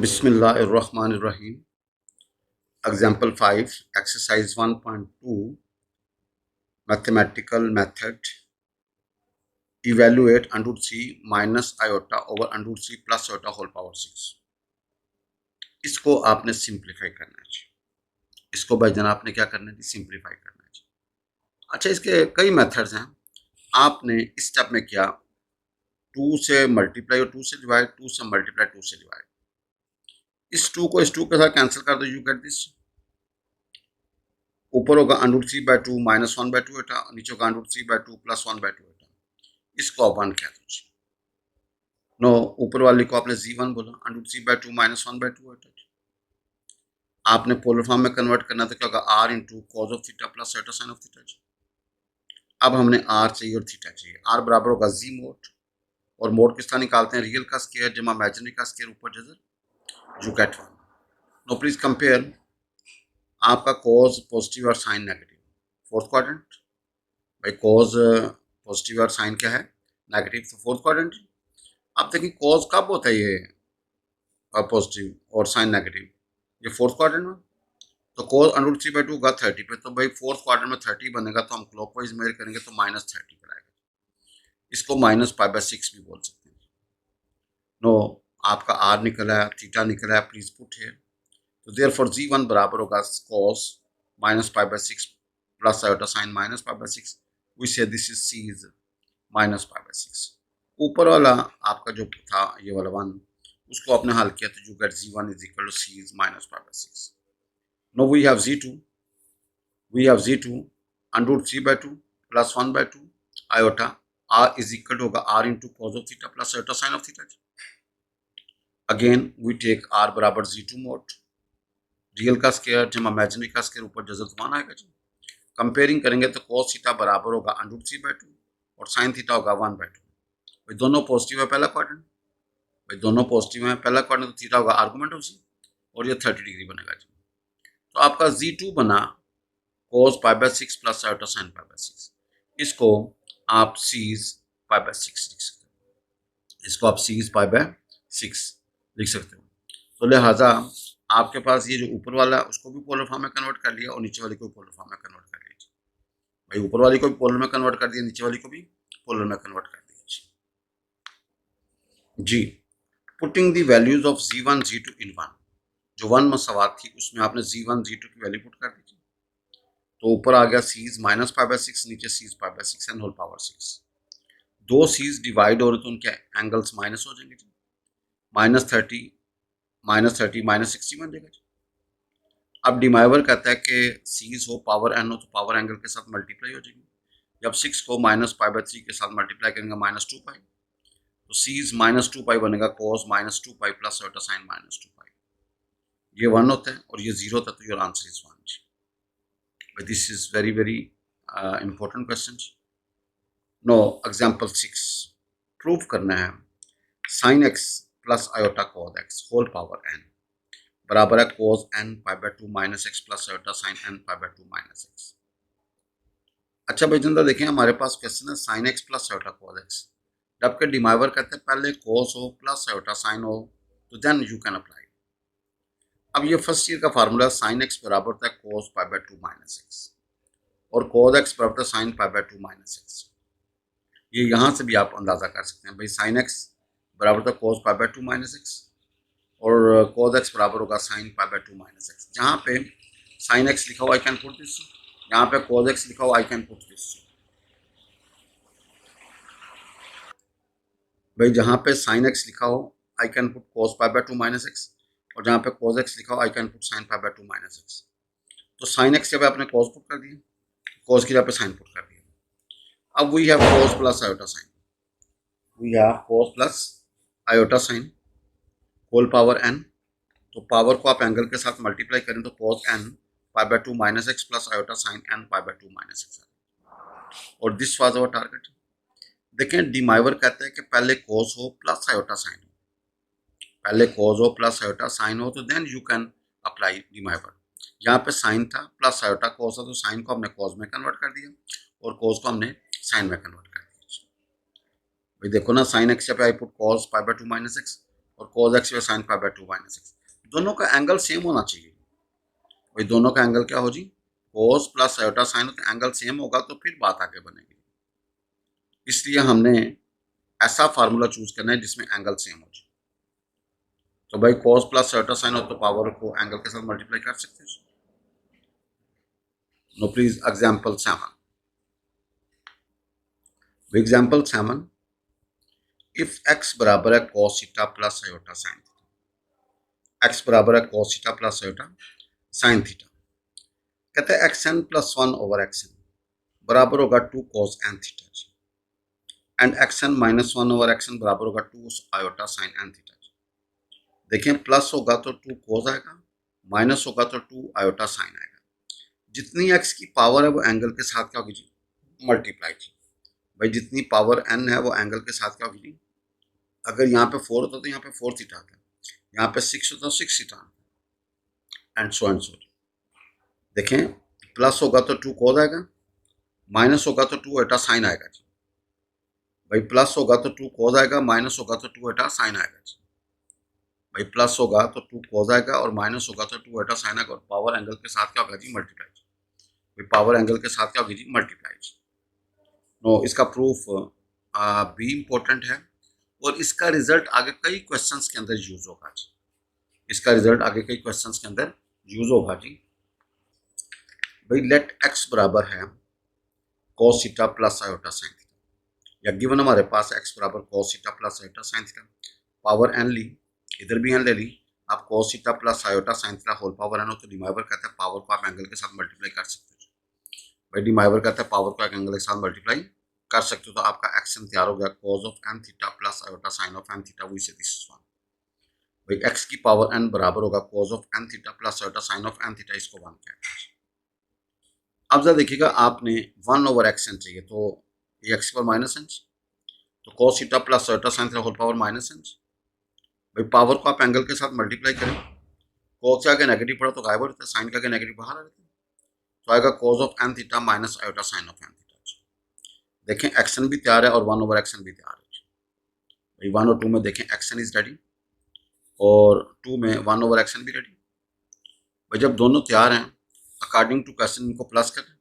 Bismillahirrahmanirrahim. Example 5, exercise 1.2, mathematical method. Evaluate under c minus iota over under c plus iota whole power 6. इसको आपने simplify करना चाहिए। इसको भाई जनाब आपने क्या करना है, सिंप्लीफाई करना चाहिए। अच्छा, इसके कई मेथड्स हैं। आपने इस स्टेप में किया 2 से मल्टीप्लाई और 2 से डिवाइड, 2 से मल्टीप्लाई, 2 से डिवाइड। इस 2 को इस 2 के साथ कैंसिल कर दो, यू गेट दिस। ऊपर होगा अंडर सी बाय 2 माइनस 1 बाय 2 बेटा, नीचे होगा अंडर सी बाय 2 प्लस 1 बाय 2 बेटा। इसको आप 1 कह दो। नो, ऊपर वाले को आपने z1 बोला, अंडर सी बाय 2 माइनस 1 बाय 2 बेटा। आपने पोलर फॉर्म में कन्वर्ट करना तो क्या होगा, r into cos of theta plus सेटा साइन ऑफ थीटा। अब हमने r चाहिए और थीटा चाहिए। r बराबर होगा z मोड, और मोड किस तरह निकालते हैं, रियल का स्क्वायर जमा इमेजिनरी का स्क्वायर ऊपर जजर, you get 1। No please compare आपका कॉज पॉजिटिव और साइन नेगेटिव, फोर्थ क्वाड्रेंट। भाई कॉज पॉजिटिव और साइन क्या है, नेगेटिव, तो फोर्थ क्वाड्रेंट। अब देखिए कॉज कब होता है ये पॉजिटिव और साइन नेगेटिव, ये फोर्थ क्वाड्रेंट में। तो cos अंडर 3 बाई 2 होगा 30 पे, तो भाई फोर्थ क्वाड्रेंट में 30 बनेगा, तो हम क्लॉकवाइज मेजर करेंगे तो माइनस 30 पर आएगा। इसको माइनस पाई बाई 6 भी बोल सकते हैं। नो, आपका r निकला है, थीटा निकला है, प्लीज पुट हियर। तो देयरफॉर g1 बराबर होगा cos minus pi by 6 plus iota sine minus pi by 6। We say this is c is minus pi by 6। ऊपर वाला आपका जो था ये वाला 1, उसको आपने हल किया तो you get z1 is equal to c is minus pi by 6। No we have z2 under 3 by 2 plus 1 by 2 iota r is equal to होगा r into cos of theta plus iota sine of theta. Again we take r बराबर z2 mod, real का square जमा imaginary का square ऊपर जजर 1 आएगा जी। Comparing करेंगे तो cos थीटा बराबर होगा अंडर 3 बाई 2 और साइन थीटा होगा 1 बाई 2। भाई दोनों पॉजिटिव है पहला क्वाड्रेंट, भाई दोनों पॉजिटिव है पहला क्वाड्रेंट, तो थीटा होगा आर्गुमेंट ऑफ सी, और ये 30 डिग्री बनेगा जी। तो आपका z2 बना cos pi by 6 plus iota sine pi by 6। इसको आप सीज पाई बाई 6 लिख सकते हो, इसको आप सीज पाई बाई 6 लिख सकते हो। तो लिहाजा आपके पास ये जो ऊपर वाला है उसको भी पोलर फॉर्म में कन्वर्ट कर लिया और नीचे वाले को भी पोलर फॉर्म में कन्वर्ट कर लिया। भाई ऊपर वाली को भी पोलर में कन्वर्ट कर दिया, नीचे वाली को भी पोलर में कन्वर्ट कर दिया जी। Putting the values of z1 z2 in 1, जो 1 मसवात थी उसमें आपने z1 z2 की वैल्यू पुट कर दी। तो ऊपर आ गया सीज माइनस पाई बाई 6, नीचे cis pi by 6 and whole power 6। दो सीज डिवाइड हो रहे तो उनके एंगल्स माइनस हो जाएंगे जी। -30 माइनस 60 बन जाएगा जी। अब डिमाइवर कहता है कि सीज हो पावर एन हो तो पावर एंगल के साथ मल्टीप्लाई हो जाएगी। जब 6 को माइनस पाई बाई 3 के साथ मल्टीप्लाई करेंगे -2 पाई, तो सीज -2 पाई बनेगा cos -2 pi plus iota sign -2 पाई। ये 1 होता है और ये 0 होता है, तो योर आंसर इज 1 जी। But this is very very important questions. No, example 6, prove करना है sine x plus iota cos x whole power n बराबर है cos n pi by 2 minus x plus iota sine n pi by 2 minus x. अच्छा भाई जनता देखें, हमारे पास क्वेश्चन है sine x plus iota cos x, जबकि डिमाइवर कहते हैं पहले cos हो प्लस आयोटा साइन हो तो देन यू कैन अप्लाई। अब ये फर्स्ट ईयर का फार्मूला, साइन एक्स बराबर था cos pi by 2 minus x और cos एक्स बराबर था sine pi by 2 minus x. ये यहाँ से भी आप अंदाजा कर सकते हैं, भाई साइन एक्स बराबर था cos pi by 2 minus x और cos एक्स बराबर होगा sine pi by 2 minus x. जहाँ पे साइन एक्स लिखा हुआ आई कैन पुट दिस, यहाँ पे cos एक्स लिखा हुआ आई कैन पुट दिस। भाई जहाँ पे साइन एक्स लिखा हो I can put cos pi by 2 minus x, और जहाँ पे cos एक्स लिखा हो I can put sine pi by 2 minus x. तो साइन एक्स की जगह आपने cos पुट कर दिया, cos की जगह पे साइन पुट कर दिया। अब we have cos plus iota sine, we have cos plus iota sine whole power n। तो पावर को आप एंगल के साथ मल्टीप्लाई करें तो cos n pi by 2 minus x plus iota sine n pi by 2 minus x, और this was our target. देखें De Moivre कहते हैं कि पहले cos हो प्लस आयोटा साइन हो, पहले cos हो प्लस आयोटा साइन हो तो then you can apply De Moivre. यहाँ पे साइन था प्लस आयोटा cos था, तो साइन को हमने cos में कन्वर्ट कर दिया और cos को हमने साइन में कन्वर्ट कर दिया। भाई देखो ना, साइन एक्स पे I put cos pi by 2 minus x और cos x by sin pi by 2 minus x, दोनों का एंगल सेम होना चाहिए भाई। दोनों का एंगल क्या हो जी, cos प्लस आयोटा साइन, तो एंगल सेम होगा तो फिर बात आगे बनेगी। इसलिए हमने ऐसा फार्मूला चूज करना है जिसमें एंगल सेम हो जाए। तो भाई cos प्लस आयोटा साइन हो तो पावर को एंगल के साथ मल्टीप्लाई कर सकते हैं। No please example 7। Example 7, if x बराबर है cos theta plus iota sine, x बराबर है cos theta plus iota sine theta, कहते हैं xn प्लस 1 ओवर xn बराबर होगा 2 cos n theta, and xn minus 1 over xn बराबर होगा 2 आयोटा साइन n थीटा। देखें, प्लस होगा तो 2 cos आएगा, माइनस होगा तो 2 आयोटा साइन आएगा। जितनी x की पावर है वो एंगल के साथ क्या होगी, मल्टीप्लाई की। भाई जितनी पावर n है वो एंगल के साथ क्या होगी, अगर यहाँ पे 4 होता तो यहाँ पे 4 थीटा आता, यहाँ पे 6 होता तो 6 थीटा आता, एंड सो। देखें, प्लस होगा तो 2 cos आएगा, माइनस होगा तो 2 आयोटा साइन आएगा जी। भाई प्लस होगा तो 2 cos आएगा, माइनस होगा तो 2 आयोटा साइन आएगा जी। भाई प्लस होगा तो 2 cos आएगा और माइनस होगा तो 2 आयोटा साइन आएगा, और पावर एंगल के साथ क्या होगा जी, मल्टीप्लाई। भाई पावर एंगल के साथ क्या होगी जी, मल्टीप्लाई। नो, इसका प्रूफ भी इम्पोर्टेंट है और इसका रिजल्ट आगे कई क्वेश्चंस के अंदर यूज होगा जी। इसका रिजल्ट आगे कई क्वेश्चंस के अंदर यूज होगा जी। भाई लेट x बराबर है cos theta plus iota sine theta, या गिवन हमारे पास x बराबर cos theta plus iota sine theta, power n ली, इधर भी n ले ली, आप cos theta plus iota sine theta whole power n हो तो डिवाइवर कहता है पावर को आप एंगल के साथ मल्टीप्लाई कर सकते हो। भाई डिवाइवर कहता है पावर को एंगल के साथ मल्टीप्लाई कर सकते हो, तो आपका एक्शन तैयार हो गया, cos of n theta plus iota sine of n theta, वही से दिस इज वन। भाई x की पावर n बराबर होगा cos of n theta plus iota sine of n theta, इसको 1 कहते हैं। अब जरा देखिएगा, आपने 1 ओवर एक्स एन चाहिए, तो ये x पर माइनस एन, तो cos theta plus iota sine theta whole power minus n. भाई पावर को आप एंगल के साथ मल्टीप्लाई करें, cos से आगे नेगेटिव पड़ा तो गायब हो जाता है, साइन के आगे नेगेटिव बाहर आ जाता है, तो आएगा cos of n theta minus iota sine of n theta. देखें एक्शन भी तैयार है और 1 ओवर एक्शन भी तैयार है। भाई 1 और 2 में देखें एक्शन इज रेडी, और 2 में 1 ओवर एक्शन भी रेडी। भाई जब दोनों तैयार हैं, अकॉर्डिंग टू क्वेश्चन इनको प्लस करें।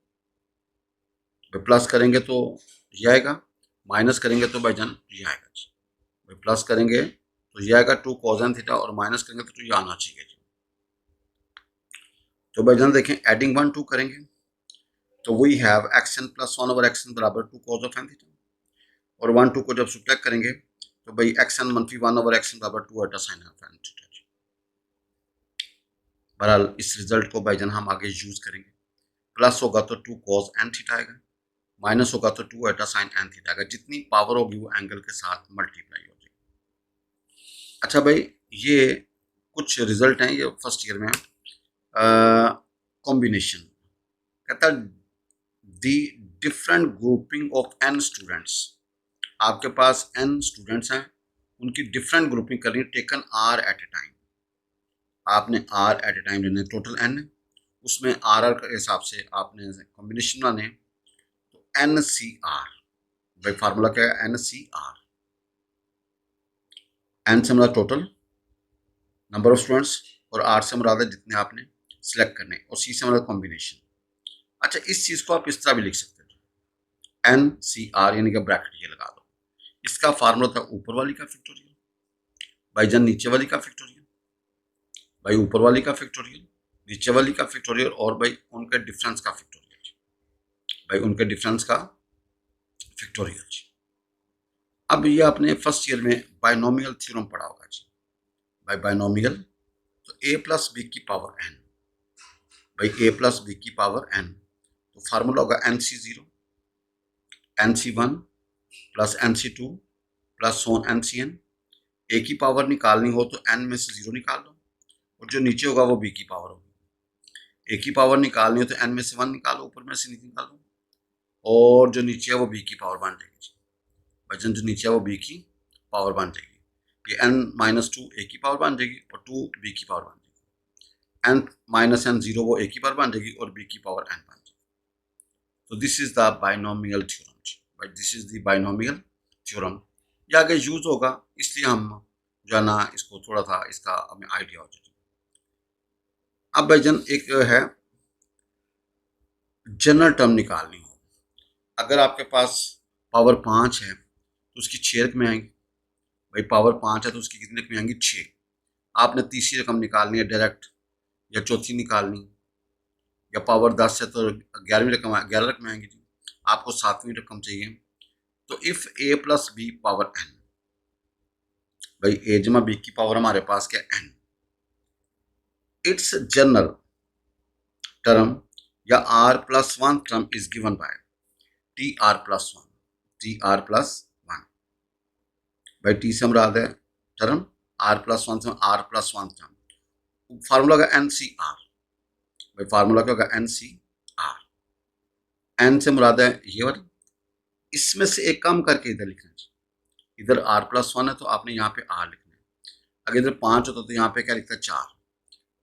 भाई प्लस करेंगे तो ये आएगा, माइनस करेंगे तो भाईजान ये आएगा जी। भाई प्लस करेंगे तो ये आएगा 2 cos n थीटा, और माइनस करेंगे तो ये आना चाहिए जी। तो भाईजान देखें, एडिंग 1 2 करेंगे तो we have x n plus 1 over x n बराबर 2 cos ऑफ n थीटा, और 1 2 को जब सब्ट्रैक्ट करेंगे तो भाई एक्शन मनफी 1 ओवर एक्शन बराबर 2 iota sine of n theta. बहरहाल इस रिजल्ट को भाईजान हम आगे यूज करेंगे। प्लस होगा तो 2 cos n थीटा आएगा, माइनस होगा तो 2 आयोटा साइन n थीटा आएगा। जितनी पावर होगी वो एंगल के साथ मल्टीप्लाई हो जाएगी। अच्छा भाई, ये कुछ रिजल्ट हैं, ये फर्स्ट ईयर में कॉम्बिनेशन कहता है the different grouping of n students. आपके पास n स्टूडेंट्स हैं, उनकी डिफरेंट ग्रुपिंग करनी, taken r at a time. आपने r एट ए टाइम लेना, टोटल n है, उसमें r के हिसाब से आपने कॉम्बिनेशन बनाने, तो NCR। भाई फार्मूला क्या है, NCR, n से मतलब टोटल नंबर ऑफ स्टूडेंट्स, और r से मुराद है जितने आपने सिलेक्ट करने, और c से मतलब कॉम्बिनेशन। अच्छा, इस चीज को आप इस तरह भी लिख सकते हो, NCR यानी कि ब्रैकेट ये लगा दो। इसका फार्मूला था ऊपर वाली का फैक्टोरियल, भाईजान नीचे वाली का फैक्टोरियल, भाई ऊपर वाली का फैक्टोरियल, नीचे वाली का फैक्टोरियल, और भाई उनके डिफरेंस का फैक्टोरियल। भाई उनके डिफरेंस का फैक्टोरियल जी। अब ये आपने फर्स्ट ईयर में बायनोमियल थ्योरम पढ़ा होगा जी। भाई बायनोमियल, तो a प्लस बी की पावर n, भाई a प्लस बी की पावर n, तो फार्मूला होगा NC0 NC1 plus NC2 plus so on NCn। a की पावर निकालनी हो तो n में से 0 निकाल लो, और जो नीचे होगा वो b की पावर होगी। a की पावर निकालनी हो तो n में से 1 निकालो, ऊपर में से निकाल लो, और जो नीचे है वो b की पावर बन जाएगी। वजन जो नीचे है वो b की पावर बन जाएगी। ये n-2 a की पावर बन जाएगी, और 2 b की पावर बन जाएगी। n-n 0 वो a की पावर बन जाएगी, और b की पावर n बन जाएगी। तो this is the binomial theorem. भाई this is the binomial theorem. ये आगे यूज होगा, इसलिए हम जाना, इसको थोड़ा सा इसका हमें आइडिया हो जाए। अब भाईजान एक है जनरल टर्म निकालनी हो। अगर आपके पास पावर 5 है तो उसकी 6 रकमें आएंगी। भाई पावर 5 है तो उसकी कितनी रकमें आएंगी? 6। आपने तीसरी रकम निकालनी है डायरेक्ट, या चौथी निकालनी, या पावर 10 है तो 11वीं रकम 11 रकमें आएंगी जी। आपको 7वीं रकम चाहिए। तो if a plus b power n, भाई ए जमा बी की पावर हमारे पास क्या? एन। इट्स जनरल टर्म या r plus one term is given by t r plus one. T r plus one, भाई टी से मुराद है टर्म, आर प्लस वन से r plus one term. Formula का एन सी आर, भाई formula क्या होगा? N c r. एन से मुराद है ये वाली, इसमें से एक कम करके इधर लिखना चाहिए। इधर आर प्लस वन है तो आपने यहाँ पे आर लिखना है। अगर इधर 5 होता तो यहाँ पे क्या लिखता है? 4।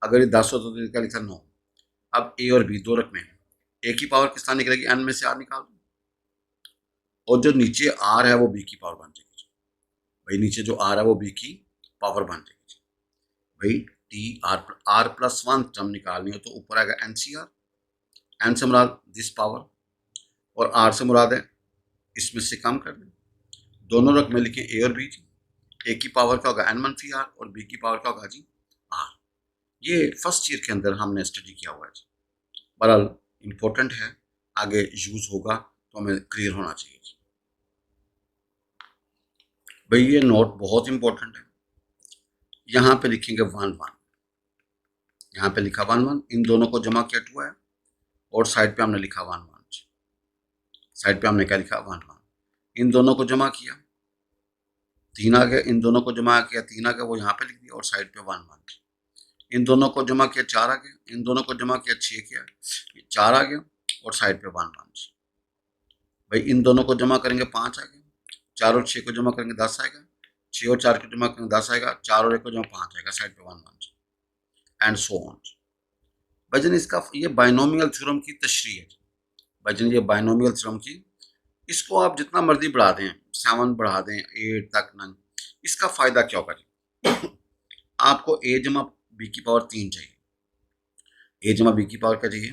अगर ये 10 होता तो क्या लिखता है? 9। अब ए और बी दो रकमें हैं, ए की पावर किस तरह निकलेगी? एन में से आर निकाल दो, और जो नीचे आर है वो बी की पावर बन जाएगी। भाई नीचे जो आर है वो बी की पावर बन जाएगी। भाई T r plus one term निकालनी हो तो ऊपर आएगा एन सी आर। एन से मुराद दिस पावर, और आर से मुराद है इसमें से कम कर दें। दोनों रकमें लिखें ए और बी। ए की पावर क्या होगा? एन मनफी आर, और बी की पावर क्या होगा जी? आर। ये फर्स्ट ईयर के अंदर हमने स्टडी किया हुआ है जी। बहरहाल इम्पोर्टेंट है, आगे यूज होगा तो हमें क्लियर होना चाहिए। भाई ये नोट बहुत इंपॉर्टेंट है। यहाँ पे लिखेंगे 1 1, यहाँ पे लिखा 1 1, इन दोनों को जमा किया 2 है, और साइड पे हमने लिखा 1 1। साइड पे हमने क्या लिखा? 1 1। इन दोनों को जमा किया 3 आ गया, इन दोनों को जमा किया 3 आ गया, वो यहाँ पे लिख दिया, और साइड पे 1 1। इन दोनों को जमा किया 4 आ गया, इन दोनों को जमा किया 6 किया, 4 आ गया, और साइड पे 1 1। भाई इन दोनों को जमा करेंगे 5 आ गया, 4 और 6 को जमा करेंगे 10 आएगा, 6 और 4 को जमा करेंगे 10 आएगा, 4 और 1 को जमा 5 आएगा, साइड पे 1 1, एंड सो ऑन। भाईजान इसका ये बाइनोमियल थ्योरम की तशरीह है। भाईजान ये बाइनोमियल थ्योरम की, इसको आप जितना मर्जी बढ़ा दें, 7 बढ़ा दें, 8 तक, 9, इसका फायदा क्या होगा जी? आपको ए जमा बी की पावर 3 चाहिए। ए जमा बी की पावर क्या चाहिए?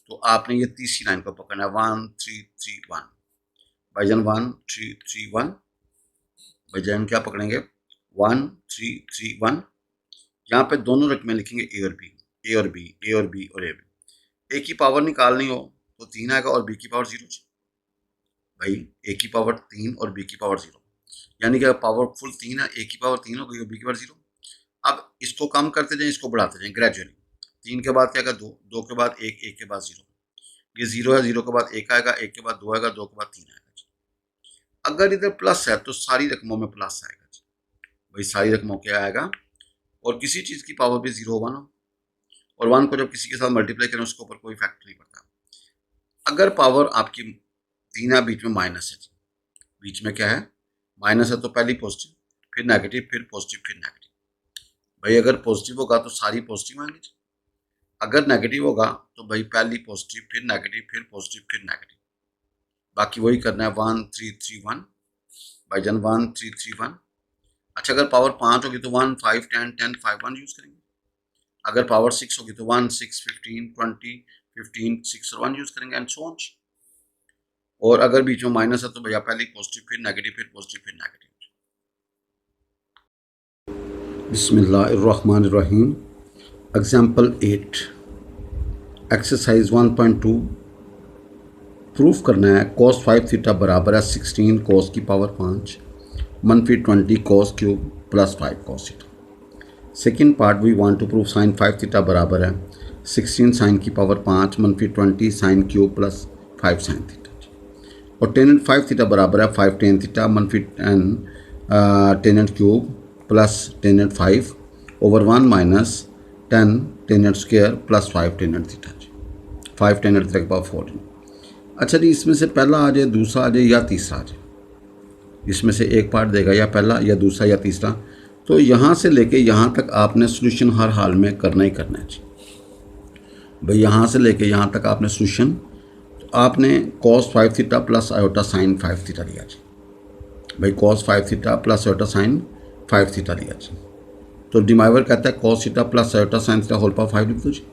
तो आपने ये तीसरी लाइन को पकड़ना है, 1 3 3 1। भाईजान 1 3 3 1। भाईजान क्या पकड़ेंगे? 1 3 3 1। यहाँ पे दोनों रकमें लिखेंगे ए और बी, ए और बी, ए और बी, और ए बी। ए की पावर निकालनी हो तो 3 आएगा, और बी की पावर 0। भाई ए की पावर 3 और बी की पावर 0, यानी कि पावर फुल 3 है, ए की पावर 3 हो गई और बी की पावर 0। अब इसको कम करते जाएं, इसको बढ़ाते जाएं ग्रेजुअली। 3 के बाद क्या आएगा? 2, 2 के बाद 1, 1 के बाद 0। ये 0 है, 0 के बाद 1 आएगा, 1 के बाद 2 आएगा, 2 के बाद 3 आएगा। अगर इधर प्लस है तो सारी रकमों में प्लस आएगा। भाई सारी रकमों क्या आएगा? और किसी चीज़ की पावर भी 0 होगा ना, और 1 को जब किसी के साथ मल्टीप्लाई करें उसके ऊपर कोई इफेक्ट नहीं पड़ता। अगर पावर आपकी 3 है, बीच में माइनस है, बीच में क्या है? माइनस है, तो पहली पॉजिटिव, फिर नेगेटिव, फिर पॉजिटिव, फिर नेगेटिव। भाई अगर पॉजिटिव होगा तो सारी पॉजिटिव आएंगी, अगर नेगेटिव होगा तो भाई पहली पॉजिटिव, फिर नेगेटिव, फिर पॉजिटिव, फिर नेगेटिव। बाकी वही करना है, 1 3 3 1। भाईजान 1 3 3 1। अच्छा अगर पावर 5 होगी तो 1 5 10 10 5 1 यूज़ करेंगे। अगर पावर 6 होगी तो 1 6 15 20 15 6 और 1 यूज़ करेंगे, एंड सो ऑन। और अगर बीच में माइनस है तो भैया पहले पॉजिटिव, फिर नेगेटिव, फिर पॉजिटिव, फिर नेगेटिव। बिस्मिल्लाहिर्रहमानिर्रहीम। Example 8, exercise 1.2। प्रूफ करना है cos 5 थीटा बराबर है 16 cos की पावर 5 मनफी 20 cos cube plus 5 cos theta. Second part, we want to proof sin 5 theta बराबर है 16 sin की पावर 5 मनफी 20 sin cube plus 5 sin theta. और टेनेंट 5 थीटा बराबर है 5 tan थीटा मनफी 10 tangent cube plus tangent 5 over 1 minus 10 tangent square plus 5 tangent theta. 5 tangent theta के power 14। अच्छा जी, इसमें से पहला आ जाए, दूसरा आ जाए, या तीसरा आ जाए। इसमें से एक पार्ट देगा, या पहला या दूसरा या तीसरा। तो यहाँ से लेके यहाँ तक आपने सोल्यूशन हर हाल में करना ही करना है जी। भाई यहाँ से लेके यहाँ तक आपने सोल्यूशन, तो आपने cos 5 theta plus iota sine 5 theta लिया जी। भाई cos 5 theta plus iota sine 5 theta लिया जी। तो डिमाइवर कहता है cos theta plus iota sine theta whole power 5 लिख दो जी।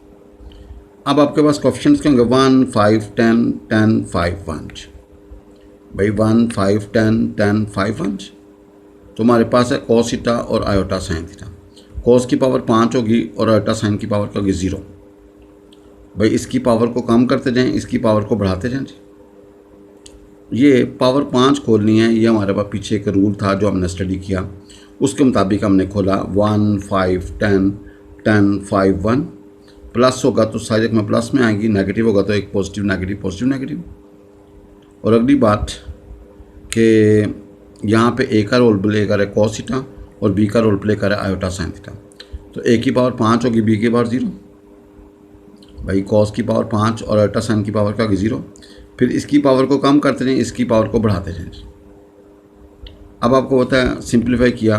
अब आपके पास कोएफिशिएंट्स क्या होंगे 1, 5, 10, 10, 5, 1 भाई 1, 5, 10, 10, 5, 1 तो हमारे पास है cos थीटा और आयोटा साइन थीटा। cos की पावर 5 होगी और आयोटा साइन की पावर क्या होगी 0। भाई इसकी पावर को कम करते जाएं, इसकी पावर को बढ़ाते जाएं जी। ये पावर 5 खोलनी है, ये हमारे पास पीछे एक रूल था जो हमने स्टडी किया, उसके मुताबिक हमने खोला 1, 5, 10, 10, 5, 1 प्लस होगा तो सारी रकमें प्लस में आएंगी, नेगेटिव होगा तो एक पॉजिटिव नेगेटिव पॉजिटिव नेगेटिव। और अगली बात कि यहाँ पे ए का रोल प्ले करे cos थीटा और बी का रोल प्ले करे आयोटा साइन थीटा। तो ए की पावर 5 होगी, बी की पावर 0। भाई cos की पावर 5 और आयोटा साइन की पावर क्या होगी 0। फिर इसकी पावर को कम करते जाएं, इसकी पावर को बढ़ाते जाएं। अब आपको पता है सिंप्लीफाई किया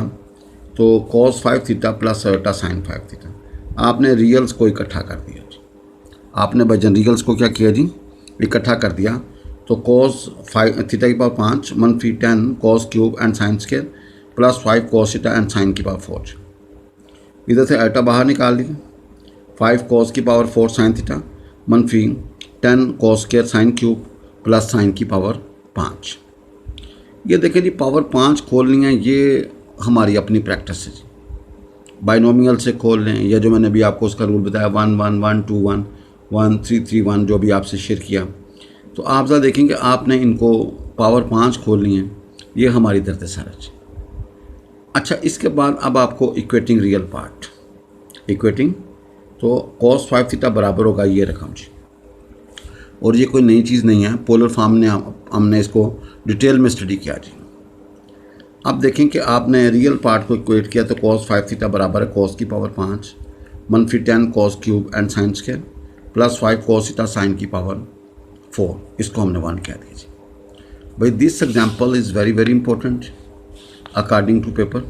तो cos 5 theta plus iota sine 5 theta, आपने रियल्स को इकट्ठा कर दिया जी। आपने भाईजान रियल्स को क्या किया जी, इकट्ठा कर दिया। तो cos 5 थीटा की पावर 5 मनफी 10 cos cube and sine square plus 5 cos theta and sine की पावर 4। इधर से आयोटा बाहर निकाल लिया, 5 cos की पावर 4 साइन थीटा मनफी 10 cos square sine cube plus sign की पावर 5। ये देखें जी पावर 5 खोलनी है, ये हमारी अपनी प्रैक्टिस है जी। बाइनोमियल से खोल लें या जो मैंने अभी आपको उसका रूल बताया 1, 1, 1, 2, 1, 1, 3, 3, 1 जो भी आपसे शेयर किया, तो आप ज़रा देखेंगे आपने इनको पावर 5 खोलनी है, ये हमारी दर्द सर है। अच्छा इसके बाद अब आपको इक्वेटिंग रियल पार्ट, इक्वेटिंग तो cos 5 थीटा बराबर होगा ये रकम जी। और ये कोई नई चीज़ नहीं है, पोलर फॉर्म ने हमने इसको डिटेल में स्टडी किया जी। अब देखें कि आपने रियल पार्ट को इक्वेट किया तो cos 5 थीटा बराबर है cos की पावर 5 मनफी 10 cos cube and sine square plus 5 cos theta sine की पावर 4, इसको हमने 1 कह दिया जी। भाई this example is very very important according to paper.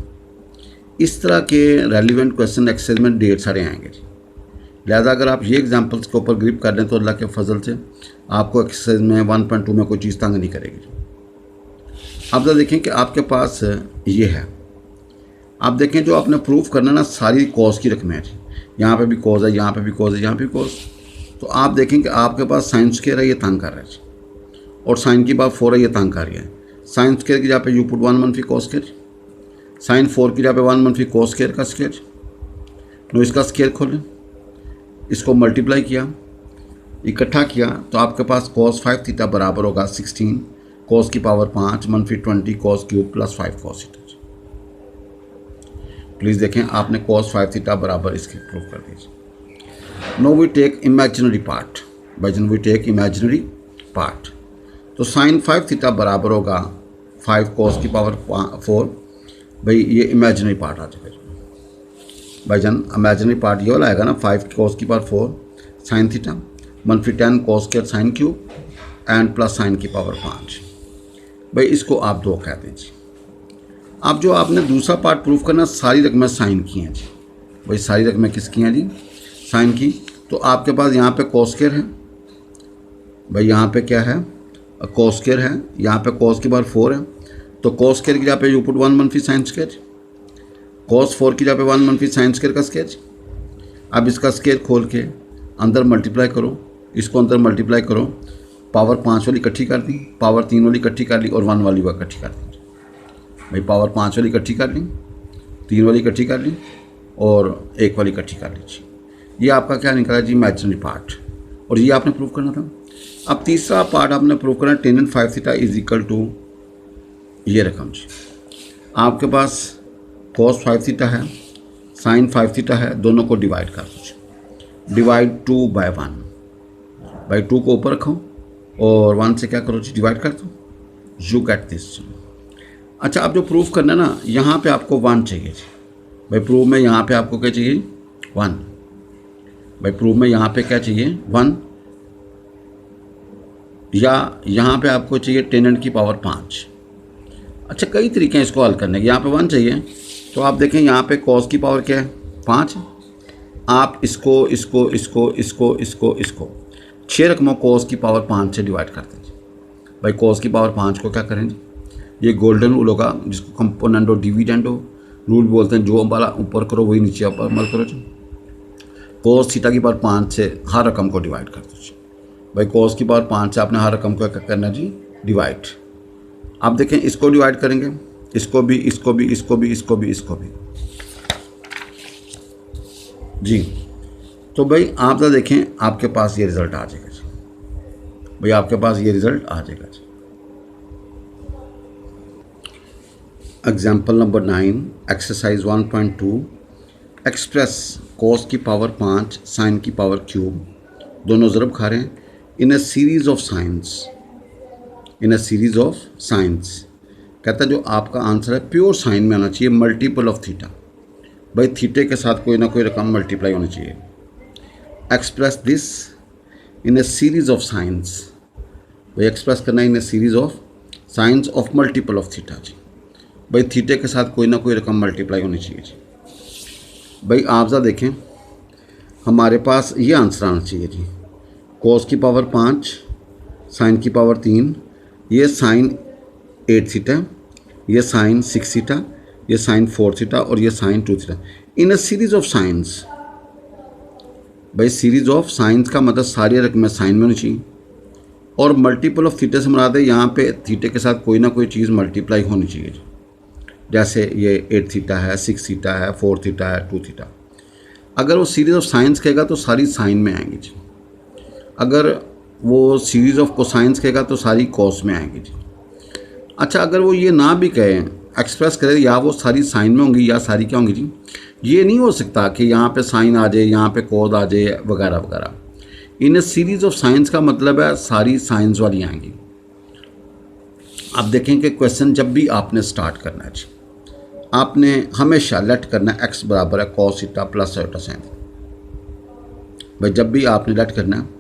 इस तरह के रेलिवेंट क्वेश्चन एक्सरसाइज में ढेर सारे आएंगे जी। लिहाजा अगर आप ये एग्जाम्पल्स के ऊपर ग्रिप कर लें तो अल्लाह के फजल से आपको एक्सरसाइज में 1.2 में कोई चीज़ तंग नहीं करेगी। आप जरा देखें कि आपके पास ये है, आप देखें जो आपने प्रूफ करना ना सारी कॉज की रकमें हैं जी। यहाँ पे भी कॉज है, यहाँ पे भी कॉज है, यहाँ पे भी कॉज। तो आप देखें कि आपके पास साइन स्क्वायर है, ये तंग कर रहा है जी, और साइन की बात 4 है, ये तंग कर रही है। साइन स्क्वायर की जगह पे यू पुट 1 मनफी कॉस स्क्वायर, साइन 4 की जगह पे 1 मनफी कॉस स्क्वायर का स्क्वायर। तो इसका स्क्वायर खोलें, इसको मल्टीप्लाई किया, इकट्ठा किया तो आपके पास cos 5 थीटा बराबर होगा 16 cos की पावर 5 मनफी 20 cos cube plus 5 cos theta. Please देखें आपने cos 5 थीटा बराबर इसके प्रूफ कर दीजिए। No we take imaginary part, भाईजान वी टेक इमेजिनरी पार्ट। तो साइन 5 थीटा बराबर होगा 5 cos की पावर 4। भाई ये इमेजिनरी पार्ट आ जाएगा भाईजान, इमेजिनरी पार्ट ये वाला आएगा ना 5 cos की पावर 4 साइन थीटा मनफी 10 cos square sine cube and plus sign की पावर 5। भाई इसको आप 2 कह दीजिए। अब जो आपने दूसरा पार्ट प्रूफ करना सारी रकमें साइन की हैं जी। भाई सारी रकमें किसकी हैं जी, साइन की। तो आपके पास यहाँ पे cos स्क्वायर है, भाई यहाँ पे क्या है cos स्क्वायर है, यहाँ पे cos की पावर 4 है। तो cos स्क्वायर की जगह पे यू पुट 1 मनफी साइन स्क्वायर, cos 4 की जगह पे 1 मनफी साइन स्क्वायर का स्क्वायर। अब इसका स्क्वायर खोल के अंदर मल्टीप्लाई करो, इसको अंदर मल्टीप्लाई करो, पावर 5 वाली इकट्ठी कर दी, पावर 3 वाली इकट्ठी कर ली और 1 वाली वो इकट्ठी कर दी। भाई पावर 5 वाली इकट्ठी कर ली, 3 वाली इकट्ठी कर ली और 1 वाली इकट्ठी कर लीजिए। ये आपका क्या निकला जी, इमेजिनरी पार्ट, और ये आपने प्रूव करना था। अब तीसरा पार्ट आपने प्रूव करना tan 5 theta is equal to ये रकम जी। आपके पास cos 5 थीटा है, साइन 5 थीटा है, दोनों को डिवाइड कर दो, डिवाइड 2/1। भाई 2 को ऊपर रखो और 1 से क्या करो जी, डिवाइड कर दो, यू गेट दिस। अच्छा अब जो प्रूफ करना है ना, यहाँ पे आपको 1 चाहिए जी। भाई प्रूफ में यहाँ पे आपको क्या चाहिए, 1। भाई प्रूफ में यहाँ पे क्या चाहिए, 1, या यहाँ पे आपको चाहिए tan की पावर 5। अच्छा कई तरीके हैं इसको हल करने के। यहाँ पे 1 चाहिए तो आप देखें यहाँ पे cos की पावर क्या है, 5। आप इसको इसको इसको इसको इसको इसको 6 रकमों cos की पावर 5 से डिवाइड कर दीजिए। भाई cos की पावर 5 को क्या करेंगे, ये गोल्डन रूल होगा जिसको कंपोनेंट और डिविडेंड हो, रूल बोलते हैं जो वाला ऊपर करो वही नीचे ऊपर मत करो जी। कोस थीटा की पावर 5 से हर रकम को डिवाइड कर दो जी। भाई कोस की पावर 5 से आपने हर रकम को क्या करना जी, डिवाइड। आप देखें इसको डिवाइड करेंगे, इसको भी, इसको भी, इसको भी, इसको भी, इसको भी जी। तो भाई आप जरा देखें, आपके पास ये रिज़ल्ट आ जाएगा जी। भाई आपके पास ये रिज़ल्ट आ जाएगा जी। Example number 9, exercise 1.2, express cos की पावर 5 साइन की पावर क्यूब, दोनों ज़रब खा रहे हैं in a series of sines, in a series of sines. कहता है जो आपका आंसर है प्योर साइन में आना चाहिए, मल्टीपल ऑफ थीटा। भाई थीटे के साथ कोई ना कोई रकम मल्टीप्लाई होनी चाहिए। Express this in a series of sines, भाई एक्सप्रेस करना in a series of sines of multiple of theta जी। भाई थीटे के साथ कोई ना कोई रकम मल्टीप्लाई होनी चाहिए जी। भाई आप ज़रा देखें, हमारे पास ये आंसर आना चाहिए जी। कोस की पावर 5 साइन की पावर 3, ये साइन 8 थीटा, ये साइन 6 थीटा, ये साइन 4 थीटा और ये sine 2 theta in a series of sines. भाई सीरीज़ ऑफ साइंस का मतलब सारी रकमें साइन में होनी चाहिए और मल्टीपल ऑफ थीटे से मुराद है यहाँ पे थीटे के साथ कोई ना कोई चीज़ मल्टीप्लाई होनी चाहिए। जैसे ये 8 थीटा है, 6 थीटा है, 4 थीटा है, 2 थीटा। अगर वो सीरीज़ ऑफ साइंस कहेगा तो सारी साइन में आएंगी जी। अगर वो सीरीज़ ऑफ कोसाइंस कहेगा तो सारी कॉस में आएंगी जी। अच्छा, अगर वो ये ना भी कहे, एक्सप्रेस करे या वो सारी साइन में होंगी या सारी क्या होंगी जी, ये नहीं हो सकता कि यहाँ पे साइन आ जाए, यहाँ पे कोड आ जाए वगैरह वगैरह। इन सीरीज़ ऑफ साइंस का मतलब है सारी साइंस वाली आएंगी। आप देखें कि क्वेश्चन जब भी आपने स्टार्ट करना है जी, आपने हमेशा लेट करना है एक्स बराबर है cos theta plus iota sign. भाई जब भी आपने लेट करना है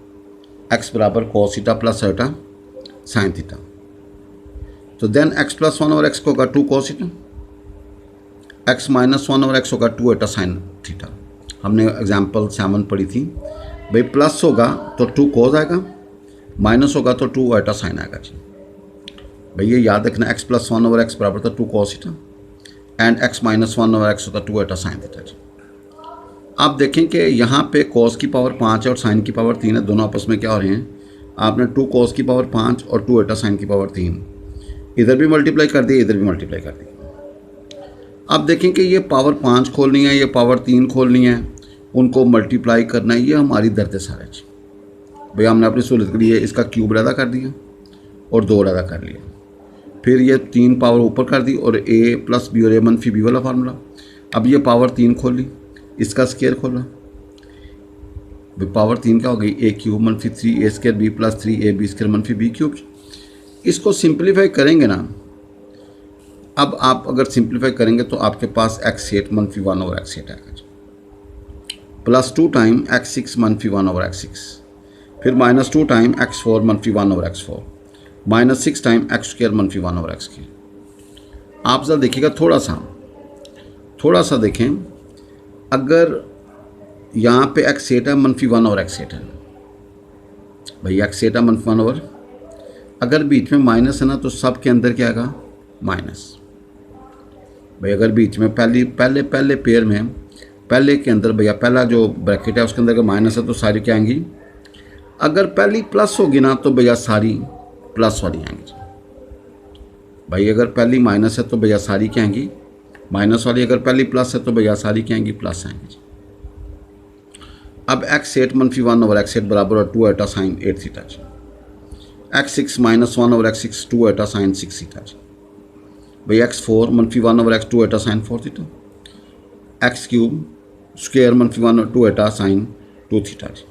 एक्स बराबर cos theta plus iota sine theta, तो देन एक्स प्लस 1 और एक्स को होगा 2 कॉस थीटा, एक्स माइनस 1 और एक्स होगा 2 आयोटा साइन थीटा। हमने एग्जाम्पल 7 पढ़ी थी। भाई प्लस होगा तो 2 कॉस आएगा, माइनस होगा तो 2 आयोटा साइन आएगा जी। भाई ये याद रखना, एक्स प्लस 1 और एक्स बराबर था 2 cos theta and x minus 1 और एक्स होता 2 आयोटा साइन थीटा जी। आप देखें कि यहाँ पे कॉस की पावर 5 है और साइन की पावर 3 है, दोनों आपस में क्या हो रहे हैं, आपने 2 कॉस की पावर 5 और 2 आयोटा साइन की पावर 3 इधर भी मल्टीप्लाई कर दिए, इधर भी मल्टीप्लाई कर दिए। अब देखें कि ये पावर 5 खोलनी है, ये पावर 3 खोलनी है, उनको मल्टीप्लाई करना है, ये हमारी दर्द सारा जी। भाई हमने अपनी सहूलत के लिए इसका क्यूब अदा कर दिया और 2 अदा कर लिया, फिर ये 3 पावर ऊपर कर दी और a प्लस बी और a मनफी बी वाला फार्मूला। अब ये पावर 3 खोली, इसका स्केयर खोला, भाई पावर 3 क्या हो गई, a क्यूब मनफी 3a square b plus 3ab square मनफी b क्यूब। इसको सिंप्लीफाई करेंगे ना, अब आप अगर सिंप्लीफाई करेंगे तो आपके पास x8 मनफी 1 ओवर x8 आएगा जी, प्लस 2 टाइम x6 मनफी 1 ओवर x6, फिर माइनस 2 टाइम x4 मनफी 1 over x4, minus 6 time x square मनफी 1 ओवर एक्स स्क्र। आप ज़रा देखिएगा, थोड़ा सा देखें, अगर यहाँ पे x8 है मनफी 1 ओवर x8 है, भाई x8 है मनफी 1 ओवर, अगर बीच में माइनस है ना तो सब के अंदर क्या आएगा, माइनस। भाई अगर बीच में पहले पेयर में पहले के अंदर भैया पहला जो ब्रैकेट है उसके अंदर अगर माइनस है तो सारी क्या आएंगी, अगर पहली प्लस होगी ना तो भैया सारी प्लस वाली आएंगी। भाई अगर पहली माइनस है तो भैया सारी क्या आएंगी, माइनस वाली, अगर पहली प्लस है तो भैया सारी क्या आएंगी, प्लस आएंगी। अब x8 मनफी 1 ओवर x8 बराबर 2 आयोटा साइन 8 थीटा जी, x6 minus 1 over x6 2 iota sine 6 theta जी। भाई x4 मनफी 1 over x2 iota sine 4 theta, x cube square मनफी 1 2 आयोटा साइन 2 थीटा जी।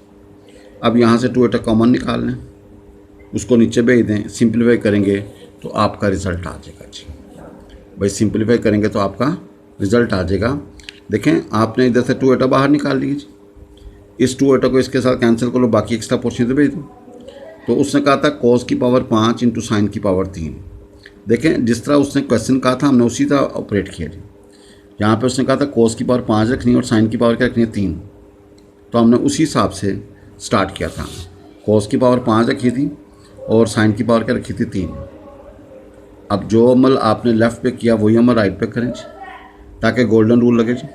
अब यहाँ से 2 आयोटा कॉमन निकाल लें, उसको नीचे भेज दें, सिंप्लीफाई करेंगे तो आपका रिज़ल्ट आ जाएगा जी। भाई सिंप्लीफाई करेंगे तो आपका रिज़ल्ट आ जाएगा। देखें आपने इधर से 2 आयोटा बाहर निकाल लीजिए, इस 2 आयोटा को इसके साथ कैंसिल कर लो, बाकी एक्स्ट्रा पोर्शन तो भेज दो। तो उसने कहा था कॉस की पावर 5 इंटू साइन की पावर 3। देखें जिस तरह उसने क्वेश्चन कहा था हमने उसी तरह ऑपरेट किया जी। यहाँ पे उसने कहा था कॉस की पावर 5 रखनी है और साइन की पावर क्या रखनी है, 3, तो हमने उसी हिसाब से स्टार्ट किया था। कॉस की पावर 5 रखी थी और साइन की पावर क्या रखी थी, 3। अब जो अमल आपने लेफ़्ट पे किया वही अमल राइट पे करें जी। ताकि गोल्डन रूल लगे जी।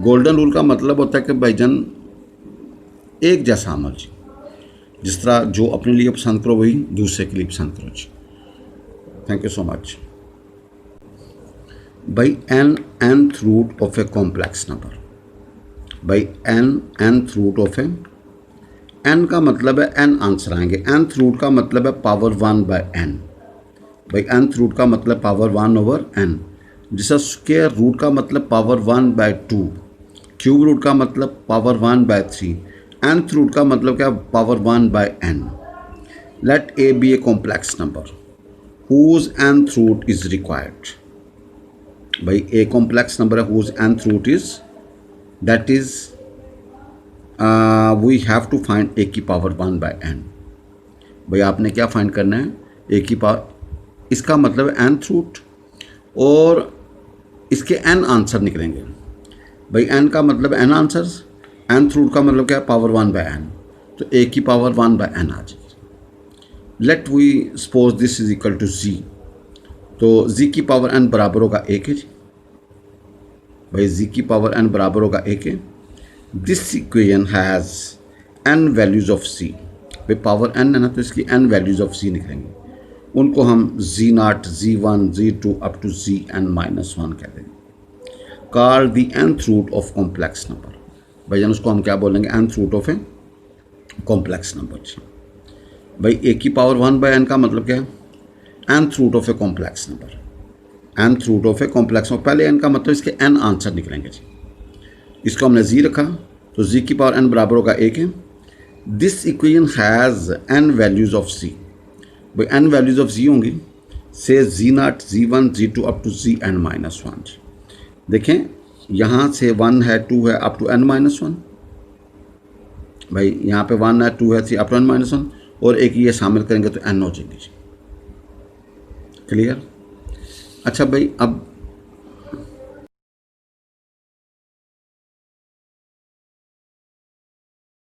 गोल्डन रूल का मतलब होता है कि भाईजान एक जैसा अमल जी, जिस तरह जो अपने लिए पसंद करो वही दूसरे के लिए पसंद करो जी। Thank you so much. By n nth root of A complex number, by n nth root of a, n का मतलब है एन आंसर आएंगे, nth रूट का मतलब है पावर 1 बाय एन, भाई nth रूट का मतलब पावर 1 ओवर एन, जैसा स्क्वायर रूट का मतलब पावर 1 बाय 2, क्यूब रूट का मतलब पावर 1 बाय 3, nth रूट का मतलब क्या power 1 by n. Let a be a complex number whose nth root is required, भाई ए कॉम्प्लेक्स नंबर है whose nth root is, that is we have to find a की power 1 by n. भाई आपने क्या find करना है, ए की power, इसका मतलब है nth रूट और इसके n आंसर निकलेंगे। भाई n का मतलब n आंसर्स, nth रूट का मतलब क्या है पावर 1 बाय एन, तो a की पावर 1 बाय एन आ जाएगी। Let we suppose this is equal to z, तो z की पावर n बराबर होगा 1 है जी। भाई z की पावर n बराबर होगा 1 है। This equation has n values of c, भाई पावर n है ना, तो इसकी n वैल्यूज़ ऑफ c निकलेंगे, उनको हम z0, z1, z2 up to zn-1 कह देंगे। Call the nth root of complex number, भाईजान उसको हम क्या बोलेंगे, nth root of A complex number जी। भाई a की पावर 1 बाय n का मतलब क्या है, nth root of A complex number, nth root of A complex number, पहले n का मतलब इसके n आंसर निकलेंगे जी। इसको हमने z रखा, तो z की पावर n बराबर होगा 1 है। This equation has n values of c, भाई n वैल्यूज़ ऑफ z होंगी, से z0, z1, z2 up to zn-1। देखें यहाँ से 1 है, 2 है, अप टू n-1, भाई यहाँ पे 1 है, 2 है, 3 अप टू n-1, और एक ये शामिल करेंगे तो n हो जाएंगे जी। क्लियर। अच्छा भाई अब